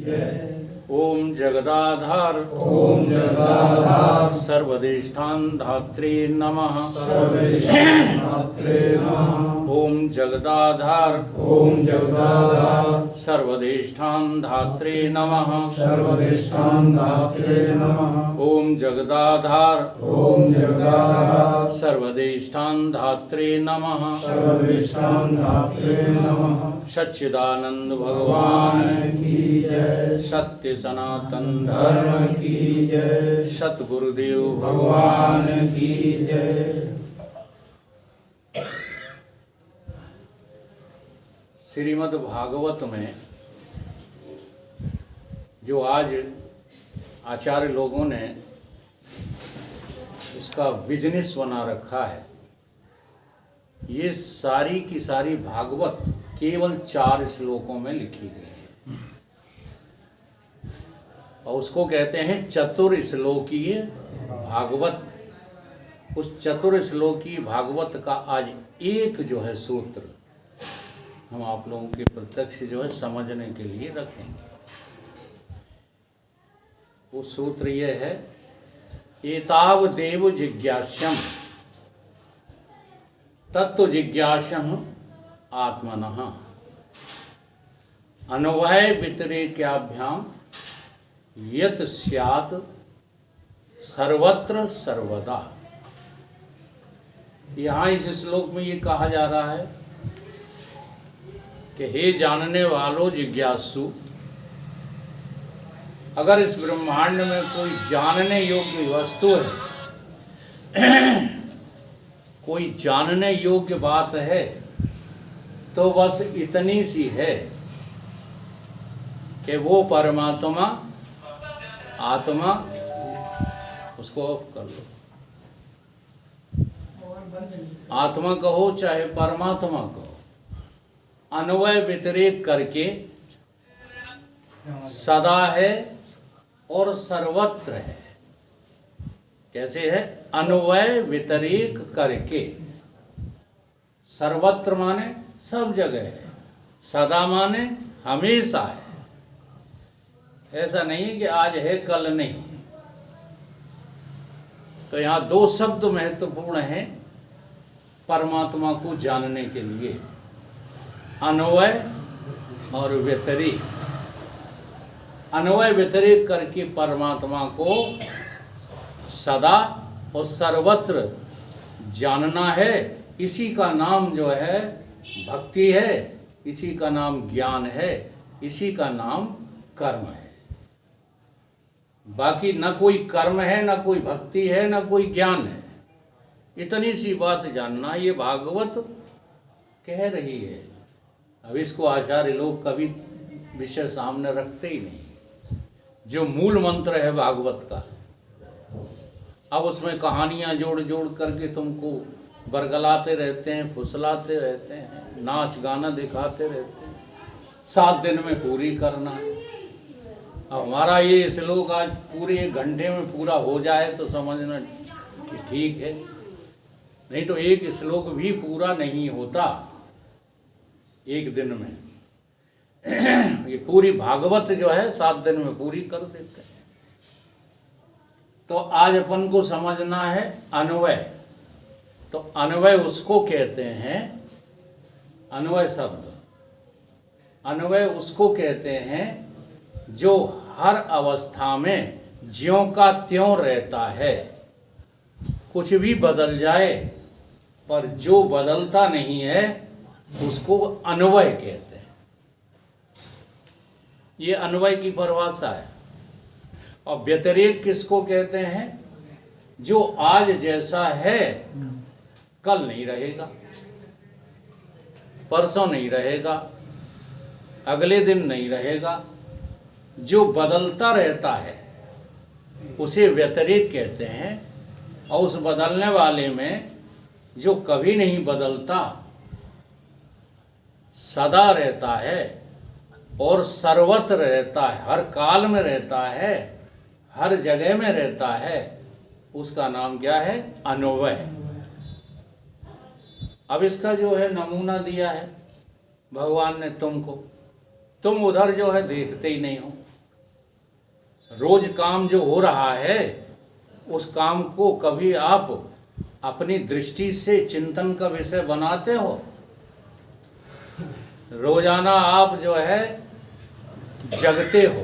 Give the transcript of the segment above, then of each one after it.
ओम जगदाधार ओम जगदाधार सर्वदेष्टान धात्रे नमः। सर्वेशात्रे नमः। ओम जगदाधार ओम जगदाधार सर्वदेष्टान धात्रे नमः। सर्वदेष्टान धात्रे नमः। ओम जगदाधार ओम जगदाधार सर्वदेष्टान धात्रे नमः। सर्वदेष्टान धात्रे नमः। सच्चिदानंद भगवान की जय। सत्य सनातन धर्म की जय। सतगुरुदेव भगवान की जय। श्रीमद् भागवत में जो आज आचार्य लोगों ने उसका बिजनेस बना रखा है, ये सारी की सारी भागवत केवल 4 श्लोकों में लिखी गई है और उसको कहते हैं चतुर्श्लोकीय भागवत। उस चतुर्श्लोकीय भागवत का आज एक जो है सूत्र हम आप लोगों के प्रत्यक्ष जो है समझने के लिए रखेंगे। वो सूत्र ये है, एताव देव जिज्ञास्यम तत्व जिज्ञासम आत्मनः अन्वय व्यतिरेक्याभ्याम यत स्यात् सर्वत्र सर्वदा। यहाँ इस श्लोक में ये कहा जा रहा है कि हे जानने वालों जिज्ञासु, अगर इस ब्रह्मांड में कोई जानने योग्य वस्तु है, कोई जानने योग्य बात है, तो बस इतनी सी है कि वो परमात्मा आत्मा, उसको कर लो, आत्मा कहो चाहे परमात्मा कहो, अन्वय व्यतिरेक करके सदा है और सर्वत्र है। कैसे है? अन्वय व्यतिरेक करके। सर्वत्र माने सब जगह है, सदा माने हमेशा है। ऐसा नहीं कि आज है कल नहीं। तो यहाँ 2 शब्द महत्वपूर्ण हैं परमात्मा को जानने के लिए, अन्वय और व्यतिरेक। अन्वय व्यतिरेक करके परमात्मा को सदा और सर्वत्र जानना है। इसी का नाम जो है भक्ति है, इसी का नाम ज्ञान है, इसी का नाम कर्म है। बाकी न कोई कर्म है, न कोई भक्ति है, न कोई ज्ञान है। इतनी सी बात जानना, ये भागवत कह रही है। अब इसको आचार्य लोग कभी विषय सामने रखते ही नहीं। जो मूल मंत्र है भागवत का, अब उसमें कहानियां जोड़ जोड़ करके तुमको बरगलाते रहते हैं, फुसलाते रहते हैं, नाच गाना दिखाते रहते हैं। 7 दिन में पूरी करना है। अब हमारा ये श्लोक आज पूरे 1 घंटे में पूरा हो जाए तो समझना कि ठीक है, नहीं तो एक श्लोक भी पूरा नहीं होता 1 दिन में। ये पूरी भागवत जो है 7 दिन में पूरी कर देते हैं। तो आज अपन को समझना है अन्वय। तो अन्वय उसको कहते हैं, अन्वय शब्द, अन्वय उसको कहते हैं जो हर अवस्था में ज्यों का त्यों रहता है। कुछ भी बदल जाए पर जो बदलता नहीं है उसको अन्वय कहते हैं। ये अन्वय की परिभाषा है। और व्यतिरेक किसको कहते हैं? जो आज जैसा है कल नहीं रहेगा, परसों नहीं रहेगा, अगले दिन नहीं रहेगा। जो बदलता रहता है उसे व्यतिरेक कहते हैं। और उस बदलने वाले में जो कभी नहीं बदलता, सदा रहता है और सर्वत्र रहता है, हर काल में रहता है, हर जगह में रहता है, उसका नाम क्या है? अन्वय। अब इसका जो है नमूना दिया है भगवान ने तुमको। तुम उधर जो है देखते ही नहीं हो, रोज काम जो हो रहा है उस काम को कभी आप अपनी दृष्टि से चिंतन का विषय बनाते हो? रोजाना आप जो है जगते हो,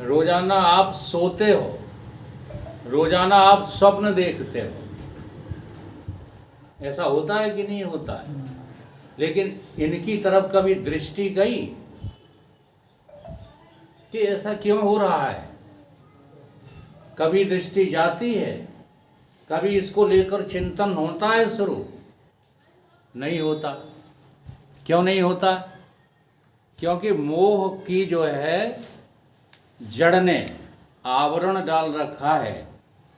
रोजाना आप सोते हो, रोजाना आप स्वप्न देखते हो। ऐसा होता है कि नहीं होता है? लेकिन इनकी तरफ कभी दृष्टि गई कि ऐसा क्यों हो रहा है? कभी दृष्टि जाती है? कभी इसको लेकर चिंतन होता है शुरू? नहीं होता। क्यों नहीं होता? क्योंकि मोह की जो है जड़ ने आवरण डाल रखा है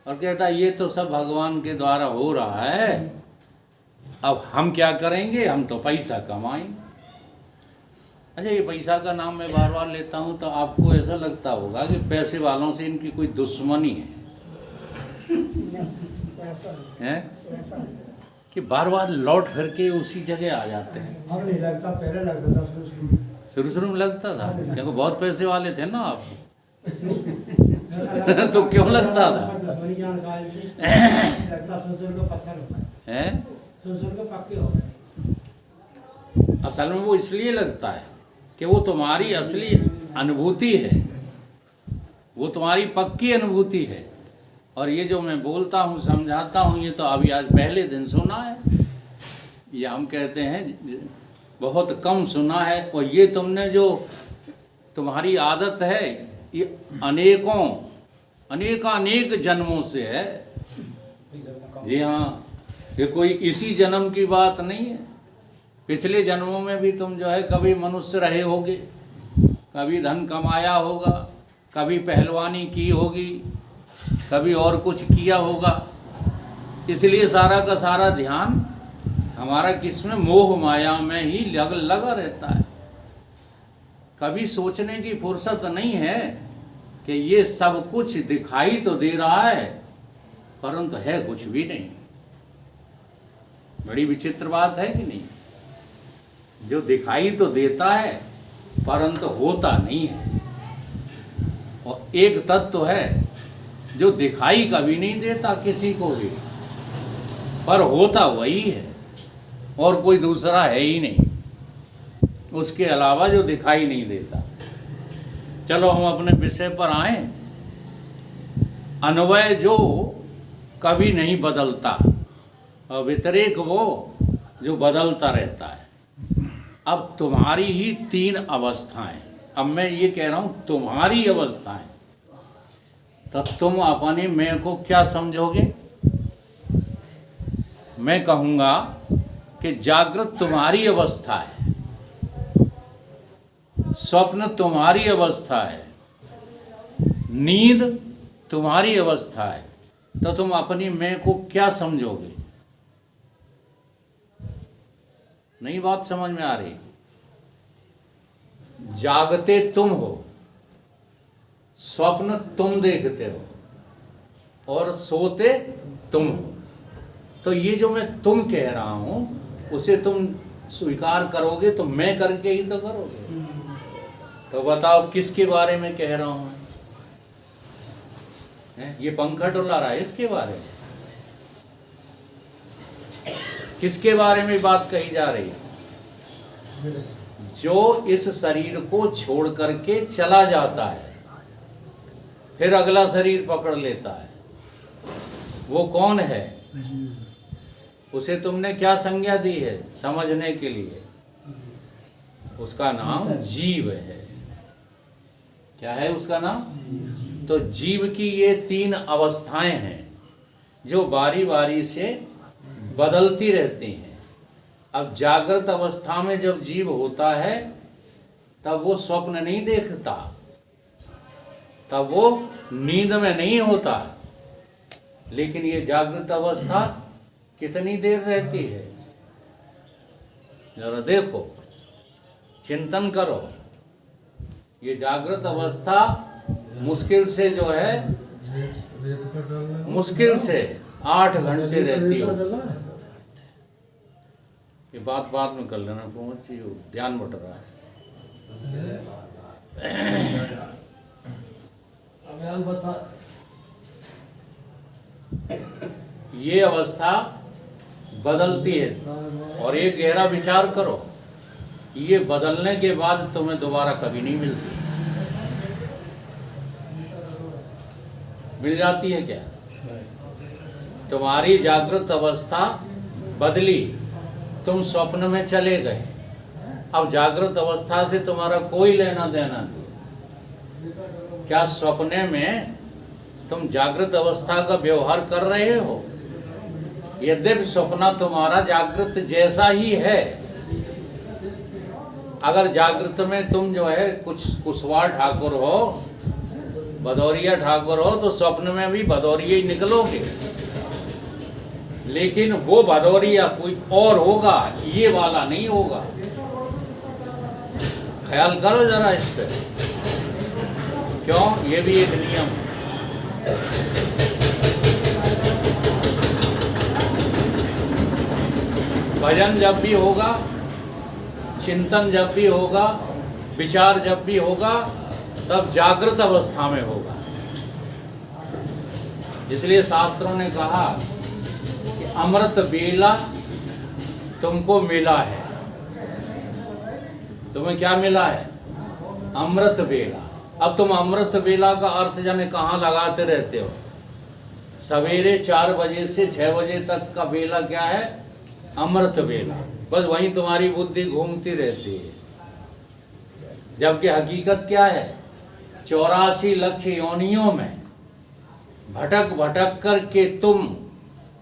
और कहता है ये तो सब भगवान के द्वारा हो रहा है, अब हम क्या करेंगे, हम तो पैसा कमाएंगे। अच्छा, ये पैसा का नाम मैं बार बार लेता हूँ तो आपको ऐसा लगता होगा कि पैसे वालों से इनकी कोई दुश्मनी है कि बार बार लौट फिर के उसी जगह आ जाते हैं। अब नहीं लगता, पहले लगता था। शुरू शुरू में लगता था क्योंकि बहुत पैसे वाले थे ना आप तो क्यों लगता था? हैं? असल में वो इसलिए लगता है कि वो तुम्हारी असली अनुभूति है, वो तुम्हारी पक्की अनुभूति है। और ये जो मैं बोलता हूँ समझाता हूँ ये तो अभी आज पहले दिन सुना है, ये हम कहते हैं बहुत कम सुना है। और ये तुमने जो तुम्हारी आदत है ये अनेक जन्मों से है। जी हाँ, ये कोई इसी जन्म की बात नहीं है। पिछले जन्मों में भी तुम जो है कभी मनुष्य रहे होगे, कभी धन कमाया होगा, कभी पहलवानी की होगी, कभी और कुछ किया होगा। इसलिए सारा का सारा ध्यान हमारा किसमें, मोह माया में ही लगा रहता है। कभी सोचने की फुर्सत नहीं है कि ये सब कुछ दिखाई तो दे रहा है परंतु है कुछ भी नहीं। बड़ी विचित्र बात है कि नहीं? जो दिखाई तो देता है परंतु होता नहीं है। और एक तत्व है जो दिखाई कभी नहीं देता किसी को भी, पर होता वही है और कोई दूसरा है ही नहीं उसके अलावा जो दिखाई नहीं देता। चलो हम अपने विषय पर आए। अन्वय जो कभी नहीं बदलता और व्यतिरेक वो जो बदलता रहता है। अब तुम्हारी ही तीन अवस्थाएं, अब मैं ये कह रहा हूं तुम्हारी अवस्थाएं, तो तुम अपने मैं को क्या समझोगे? मैं कहूँगा कि जागृत तुम्हारी अवस्था है, स्वप्न तुम्हारी अवस्था है, नींद तुम्हारी अवस्था है। तो तुम अपनी मैं को क्या समझोगे? नहीं बात समझ में आ रही? जागते तुम हो, स्वप्न तुम देखते हो और सोते तुम हो। तो ये जो मैं तुम कह रहा हूं उसे तुम स्वीकार करोगे तो मैं करके ही तो करोगे। तो बताओ किसके बारे में कह रहा हूं? ये पंखा डुला रहा है, इसके बारे में? किसके बारे में बात कही जा रही है? जो इस शरीर को छोड़ करके चला जाता है फिर अगला शरीर पकड़ लेता है, वो कौन है? उसे तुमने क्या संज्ञा दी है समझने के लिए? उसका नाम जीव है। क्या है उसका नाम? तो जीव की ये तीन अवस्थाएं हैं जो बारी बारी से बदलती रहती हैं। अब जागृत अवस्था में जब जीव होता है तब वो स्वप्न नहीं देखता, तब वो नींद में नहीं होता। लेकिन ये जागृत अवस्था कितनी देर रहती है? जरा देखो, चिंतन करो। ये जागृत अवस्था मुश्किल से जो है, मुश्किल से 8 घंटे रहती हो। ये बात बाद में कर लेना, पहुंच ध्यान बट रहा है। ये अवस्था बदलती है। और एक गहरा विचार करो, ये बदलने के बाद तुम्हें दोबारा कभी नहीं मिलती। मिल जाती है क्या? तुम्हारी जागृत अवस्था बदली, तुम स्वप्न में चले गए, अब जागृत अवस्था से तुम्हारा कोई लेना देना नहीं। क्या सपने में तुम जागृत अवस्था का व्यवहार कर रहे हो? यद्यपि सपना तुम्हारा जागृत जैसा ही है। अगर जागृत में तुम जो है कुछ कुशवाहा ठाकुर हो, भदौरिया ठाकुर हो, तो स्वप्न में भी भदौरिया ही निकलोगे। लेकिन वो भदौरिया कोई और होगा, ये वाला नहीं होगा। ख्याल करो जरा इस पे। क्यों? ये भी एक नियम है। भजन जब भी होगा, चिंतन जब भी होगा, विचार जब भी होगा, तब जागृत अवस्था में होगा। इसलिए शास्त्रों ने कहा कि अमृत बेला तुमको मिला है। तुम्हें क्या मिला है? अमृत बेला। अब तुम अमृत बेला का अर्थ जाने कहाँ लगाते रहते हो। सवेरे 4 बजे से 6 बजे तक का बेला क्या है? अमृत बेला। बस वहीं तुम्हारी बुद्धि घूमती रहती है। जबकि हकीकत क्या है? 84 लाख योनियों में भटक भटक कर के तुम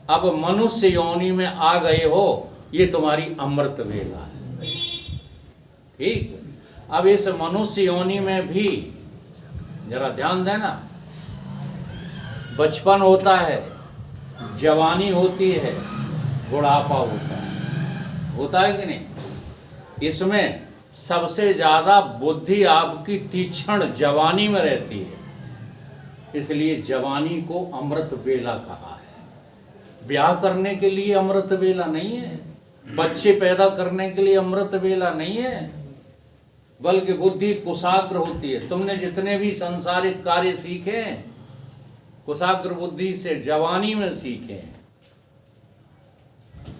अब मनुष्य योनि में आ गए हो। ये तुम्हारी अमृत बेला है। ठीक। अब इस मनुष्य योनि में भी जरा ध्यान देना, बचपन होता है, जवानी होती है, बुढ़ापा होता है कि नहीं? इसमें सबसे ज्यादा बुद्धि आपकी तीक्ष्ण जवानी में रहती है। इसलिए जवानी को अमृत बेला कहा है। ब्याह करने के लिए अमृत बेला नहीं है, बच्चे पैदा करने के लिए अमृत बेला नहीं है, बल्कि बुद्धि कुशाग्र होती है। तुमने जितने भी सांसारिक कार्य सीखे, कुशाग्र बुद्धि से जवानी में सीखे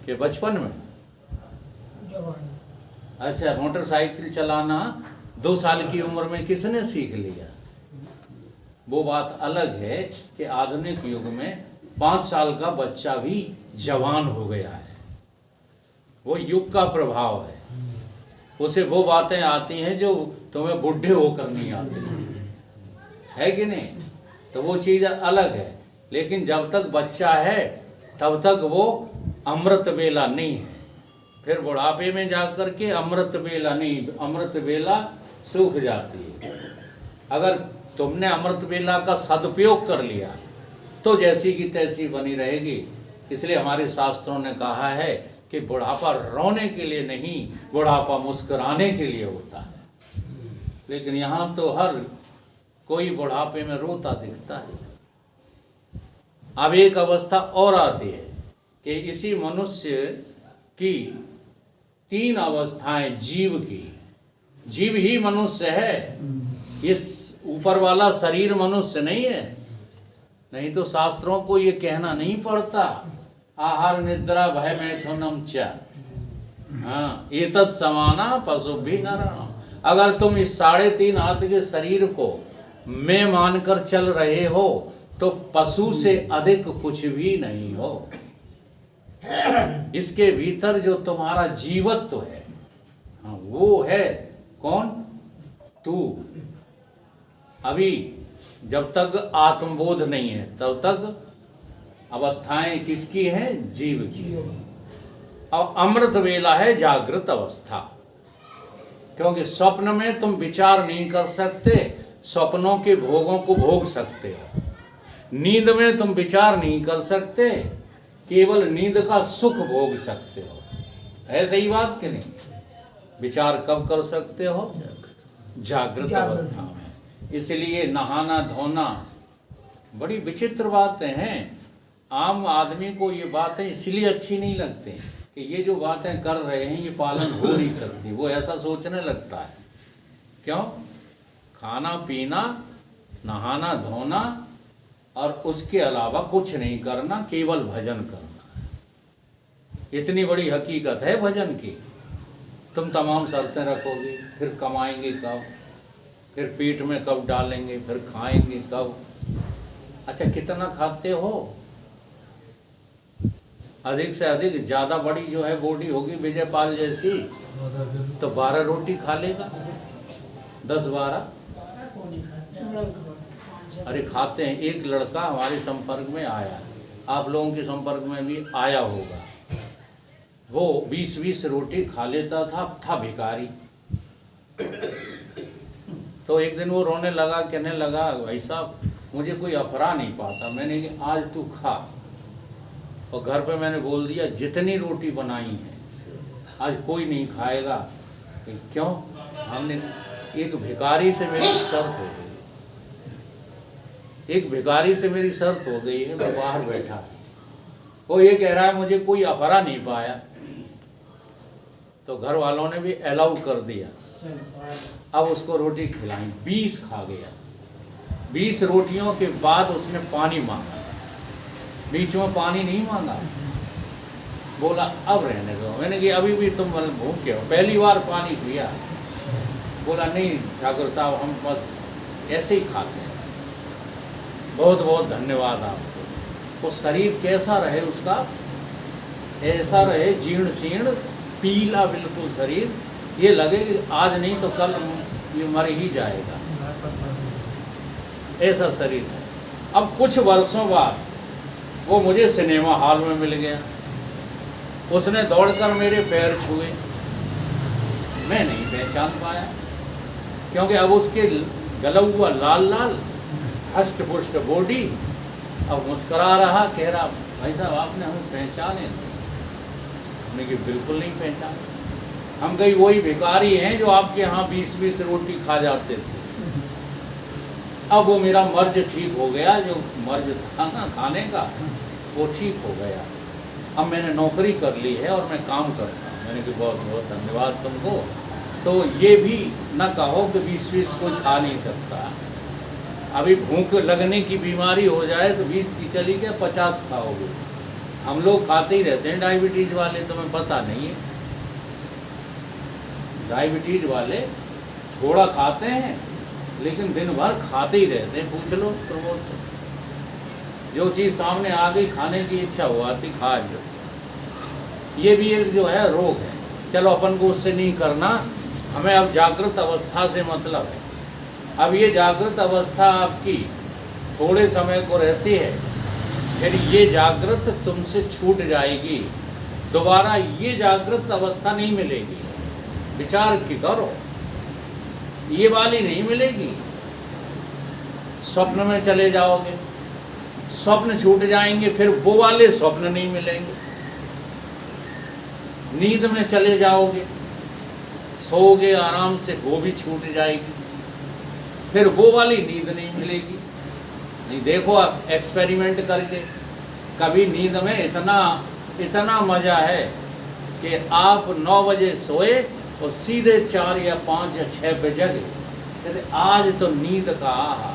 कि बचपन में। अच्छा, मोटरसाइकिल चलाना 2 साल की उम्र में किसने सीख लिया? वो बात अलग है कि आधुनिक युग में 5 साल का बच्चा भी जवान हो गया है। वो युग का प्रभाव है। उसे वो बातें आती हैं जो तुम्हें बुढ़े होकर नहीं आती, है कि नहीं? तो वो चीज़ अलग है। लेकिन जब तक बच्चा है तब तक वो अमृत बेला नहीं है। फिर बुढ़ापे में जाकर के अमृत बेला नहीं, अमृत बेला सूख जाती है। अगर तुमने अमृत बेला का सदुपयोग कर लिया तो जैसी की तैसी बनी रहेगी। इसलिए हमारे शास्त्रों ने कहा है कि बुढ़ापा रोने के लिए नहीं, बुढ़ापा मुस्कुराने के लिए होता है। लेकिन यहाँ तो हर कोई बुढ़ापे में रोता दिखता है। अब एक अवस्था और आती है कि इसी मनुष्य की 3 अवस्थाएं जीव की। जीव ही मनुष्य है, इस ऊपर वाला शरीर मनुष्य नहीं है। नहीं तो शास्त्रों को ये कहना नहीं पड़ता, आहार निद्रा भय मैथुनम च, हाँ, एतत् समाना पशुभिः नराणाम्। अगर तुम इस 3.5 हाथ के शरीर को मैं मानकर चल रहे हो तो पशु से अधिक कुछ भी नहीं हो। इसके भीतर जो तुम्हारा जीवत्व है, हाँ, वो है कौन? तू। अभी जब तक आत्मबोध नहीं है तब तक अवस्थाएं किसकी हैं? जीव की। और अमृत वेला है जागृत अवस्था। क्योंकि स्वप्न में तुम विचार नहीं कर सकते, स्वप्नों के भोगों को भोग सकते हो। नींद में तुम विचार नहीं कर सकते, केवल नींद का सुख भोग सकते हो। है सही बात कि नहीं? विचार कब कर सकते हो? जागृत अवस्था में। इसलिए नहाना धोना बड़ी विचित्र बातें हैं। आम आदमी को ये बातें इसलिए अच्छी नहीं लगती कि ये जो बातें कर रहे हैं ये पालन हो नहीं सकती। वो ऐसा सोचने लगता है। क्यों? खाना पीना, नहाना धोना और उसके अलावा कुछ नहीं करना, केवल भजन करना है। इतनी बड़ी हकीकत है भजन की। तुम तमाम शर्तें रखोगे, फिर कमाएंगे कब, फिर पेट में कब डालेंगे, फिर खाएंगे कब। अच्छा कितना खाते हो? अधिक से अधिक ज़्यादा बड़ी जो है बॉडी होगी विजयपाल जैसी तो 12 रोटी खा लेगा, 10-12। अरे खाते हैं। एक लड़का हमारे संपर्क में आया, आप लोगों के संपर्क में भी आया होगा, वो 20-20 रोटी खा लेता था भिखारी। तो एक दिन वो रोने लगा, कहने लगा भाई साहब मुझे कोई अफरा नहीं पाता। मैंने कहा आज तू खा। और घर पे मैंने बोल दिया जितनी रोटी बनाई है आज कोई नहीं खाएगा। क्यों? हमने एक भिखारी से मेरी शर्त हो गई, एक भिखारी से मेरी शर्त हो गई है। वो बाहर बैठा है, वो ये कह रहा है मुझे कोई अफरा नहीं पाया, तो घर वालों ने भी अलाउ कर दिया। अब उसको रोटी खिलाई, 20 खा गया। 20 रोटियों के बाद उसने पानी मांगा, बीच में पानी नहीं मांगा। बोला अब रहने दो। मैंने कहा अभी भी तुम भूखे हो, पहली बार पानी पिया। बोला नहीं ठाकुर साहब हम बस ऐसे ही खाते हैं। बहुत बहुत धन्यवाद आपको। वो शरीर कैसा रहे उसका? ऐसा रहे जीर्ण शीर्ण पीला बिल्कुल शरीर, ये लगे कि आज नहीं तो कल ये मर ही जाएगा, ऐसा शरीर है। अब कुछ वर्षों बाद वो मुझे सिनेमा हॉल में मिल गया। उसने दौड़कर मेरे पैर छुए, मैं नहीं पहचान पाया, क्योंकि अब उसके गला हुआ लाल लाल हष्ट पुष्ट बॉडी। अब मुस्करा रहा, कह रहा भाई साहब आपने हमें पहचाने? हमने कि बिल्कुल नहीं पहचाने, हम कहीं वही भिखारी हैं जो आपके यहाँ 20-20 रोटी खा जाते थे। अब वो मेरा मर्ज ठीक हो गया, जो मर्ज था ना खाने का वो ठीक हो गया। अब मैंने नौकरी कर ली है और मैं काम करता हूँ। मैंने कहा बहुत बहुत धन्यवाद तुमको। तो ये भी न कहो कि 20-20 कोई खा नहीं सकता। अभी भूख लगने की बीमारी हो जाए तो 20 की चली गया 50 खाओगे। हम लोग खाते ही रहते हैं, डायबिटीज वाले, तुम्हें पता नहीं है। डायबिटीज वाले थोड़ा खाते हैं लेकिन दिन भर खाते ही रहते हैं। पूछ लो प्रमोद से, जो चीज़ सामने आ गई खाने की इच्छा हुआ थी खा लो। ये भी एक जो है रोग है। चलो अपन को उससे नहीं करना, हमें अब जागृत अवस्था से मतलब है। अब ये जागृत अवस्था आपकी थोड़े समय को रहती है, फिर ये जागृत तुमसे छूट जाएगी, दोबारा ये जागृत अवस्था नहीं मिलेगी। विचार की करो, ये वाली नहीं मिलेगी। स्वप्न में चले जाओगे, स्वप्न छूट जाएंगे, फिर वो वाले स्वप्न नहीं मिलेंगे। नींद में चले जाओगे, सोओगे आराम से, वो भी छूट जाएगी, फिर वो वाली नींद नहीं मिलेगी। नहीं देखो आप एक्सपेरिमेंट करके, कभी नींद में इतना मज़ा है कि आप 9 बजे सोए और सीधे 4 या 5 या 6 पे जगे, कहते आज तो नींद का आहा।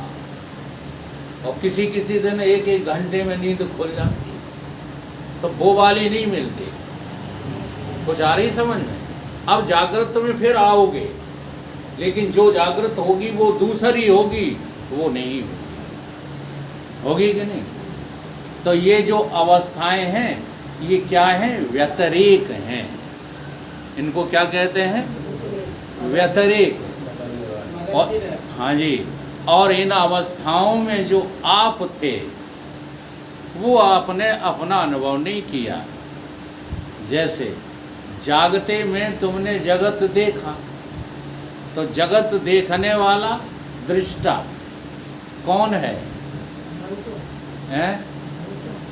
और किसी किसी दिन 1-1 घंटे में नींद खुल जाती है, तो वो वाली नहीं मिलती। कुछ आ रही समझ में? अब जागृत में फिर आओगे, लेकिन जो जागृत होगी वो दूसरी होगी, वो नहीं होगी कि नहीं? तो ये जो अवस्थाएं हैं ये क्या हैं? व्यतिरेक हैं। इनको क्या कहते हैं? व्यतिरेक। और हाँ जी, और इन अवस्थाओं में जो आप थे वो आपने अपना अनुभव नहीं किया। जैसे जागते में तुमने जगत देखा, तो जगत देखने वाला दृष्टा कौन है? हैं?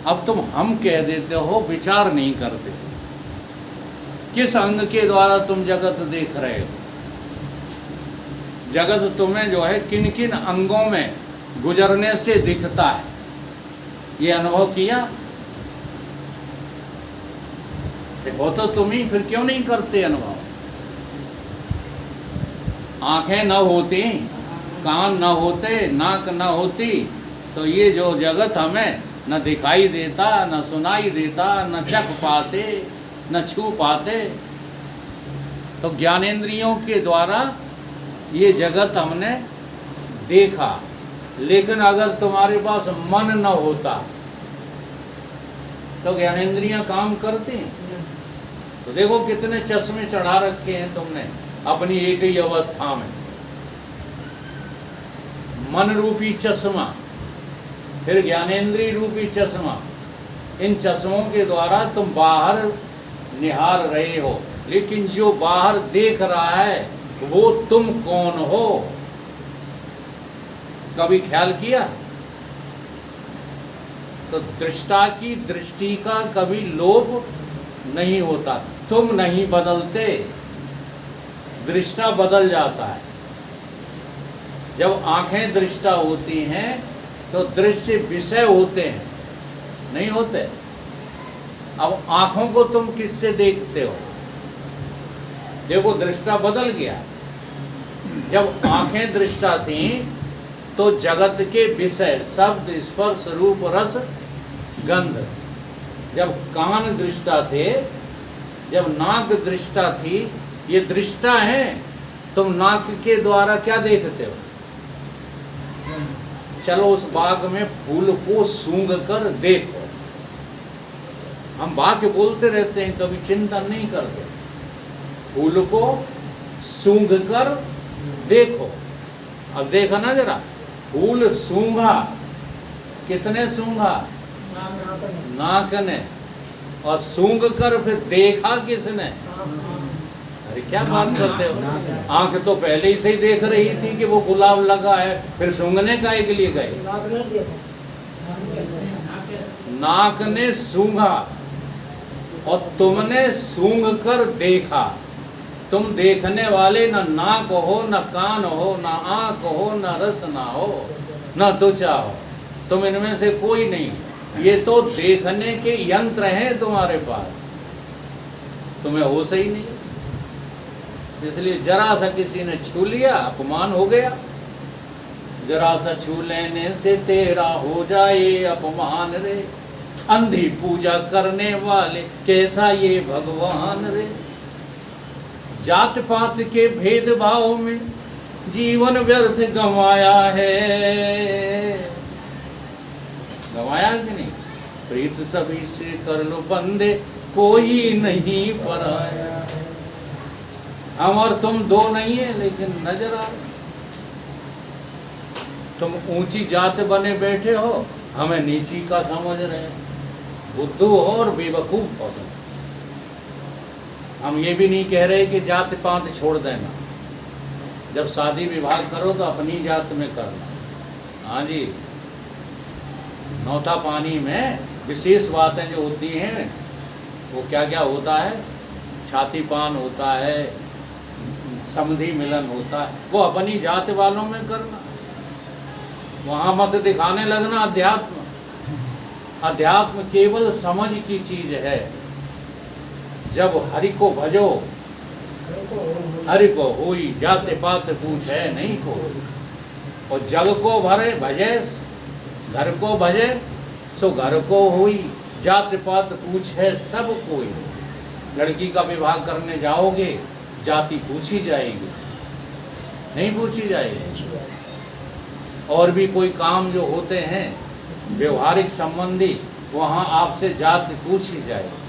अब तुम हम कह देते हो, विचार नहीं करते। किस अंग के द्वारा तुम जगत देख रहे हो? जगत तुम्हें जो है किन किन अंगों में गुजरने से दिखता है, ये अनुभव किया? हो तो तुम ही, फिर क्यों नहीं करते अनुभव? आंखें न होती, कान न होते, नाक न होती, तो ये जो जगत हमें न दिखाई देता, न सुनाई देता, न चख पाते, न छू पाते, तो ज्ञानेंद्रियों के द्वारा ये जगत हमने देखा। लेकिन अगर तुम्हारे पास मन न होता तो ज्ञानेंद्रियां काम करती हैं? तो देखो कितने चश्मे चढ़ा रखे हैं तुमने अपनी एक ही अवस्था में। मन रूपी चश्मा, फिर ज्ञानेंद्रिय रूपी चश्मा। इन चश्मों के द्वारा तुम बाहर निहार रहे हो, लेकिन जो बाहर देख रहा है वो तुम कौन हो, कभी ख्याल किया? तो दृष्टा की दृष्टि का कभी लोप नहीं होता। तुम नहीं बदलते, दृष्टा बदल जाता है। जब आंखें दृष्टा होती हैं तो दृश्य विषय होते हैं, नहीं होते? अब आंखों को तुम किससे देखते हो? देखो दृष्टा बदल गया। जब आंखें दृष्टा थीं तो जगत के विषय शब्द, स्पर्श, रूप, रस, गंध। जब कान दृष्टा थे, जब नाक दृष्टा थी, ये दृष्टा है। तुम नाक के द्वारा क्या देखते हो? चलो उस बाग में फूल को सूंघ कर देखो। हम वाक्य बोलते रहते हैं, कभी चिंतन नहीं करते। फूल को सूंघ कर देखो। अब देखा ना जरा, फूल सूंघा, किसने सूंघा? नाक ने। और सूंघ कर फिर देखा किसने? अरे क्या बात करते हो? आंख तो पहले ही से ही देख रही थी कि वो गुलाब लगा है, फिर सूंघने काहे के लिए गए? नाक ने सूंघा और तुमने सूंघ कर देखा। तुम देखने वाले न नाक हो, न कान हो, न आंख हो, न रस ना हो, न त्वचा हो। तुम इनमें से कोई नहीं। ये तो देखने के यंत्र हैं तुम्हारे पास, तुम्हें होश ही नहीं। इसलिए जरा सा किसी ने छू लिया, अपमान हो गया। जरा सा छू लेने से तेरा हो जाए अपमान रे। अंधी पूजा करने वाले कैसा ये भगवान रे। जात पात के भेदभाव में जीवन व्यर्थ गंवाया है। गंवाया कि नहीं? प्रीत सभी से कर लो बंदे, कोई नहीं पराया। हम और तुम दो नहीं है, लेकिन नजर आ रहे। तुम ऊंची जात बने बैठे हो, हमें नीची का समझ रहे हो। बुद्धू हो और बेवकूफ हो तुम। हम ये भी नहीं कह रहे कि जात पात छोड़ देना। जब शादी विवाह करो तो अपनी जात में करना। हाँ जी, नौथा पानी में विशेष बातें जो होती हैं, वो क्या क्या होता है? छाती पान होता है, समधि मिलन होता है, वो अपनी जात वालों में करना। वहाँ मत दिखाने लगना अध्यात्म। अध्यात्म केवल समझ की चीज है। जब हरि को भजो, हरि को होई, जाते पात पूछे नहीं को। और जग को भरे भजे, घर को भजे सो घर को होई, जात पात पूछे सब कोई। लड़की का विवाह करने जाओगे, जाति पूछी जाएगी? नहीं पूछी जाएगी। और भी कोई काम जो होते हैं व्यवहारिक संबंधी, वहाँ आपसे जाति पूछी जाएगी।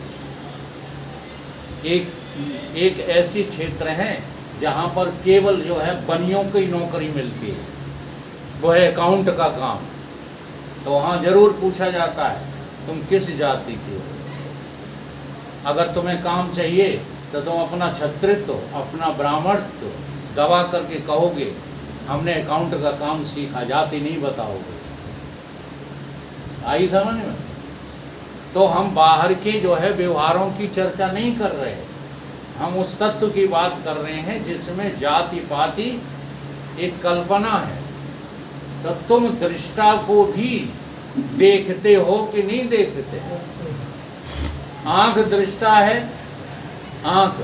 एक ऐसी क्षेत्र है जहाँ पर केवल जो है बनियों की नौकरी मिलती है, वो है अकाउंट का काम। तो वहाँ जरूर पूछा जाता है तुम किस जाति के हो। अगर तुम्हें काम चाहिए तो तुम अपना क्षत्रित्व, अपना ब्राह्मणत्व दबा करके कहोगे हमने अकाउंट का काम सीखा, जाति नहीं बताओगे। आई समझ में? तो हम बाहर के जो है व्यवहारों की चर्चा नहीं कर रहे, हम उस तत्व की बात कर रहे हैं जिसमें जाति पाति एक कल्पना है। तो तुम दृष्टा को भी देखते हो कि नहीं देखते? आंख दृष्टा है, आंख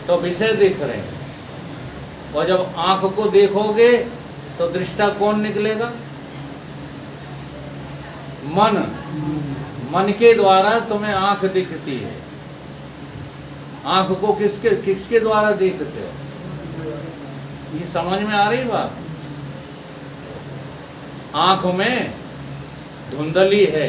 तो विषय देख रहे हैं। और जब आंख को देखोगे तो दृष्टा कौन निकलेगा? मन के द्वारा तुम्हें आंख दिखती है। आंख को किसके किसके द्वारा देखते हो? ये समझ में आ रही बात? आंख में धुंधली है,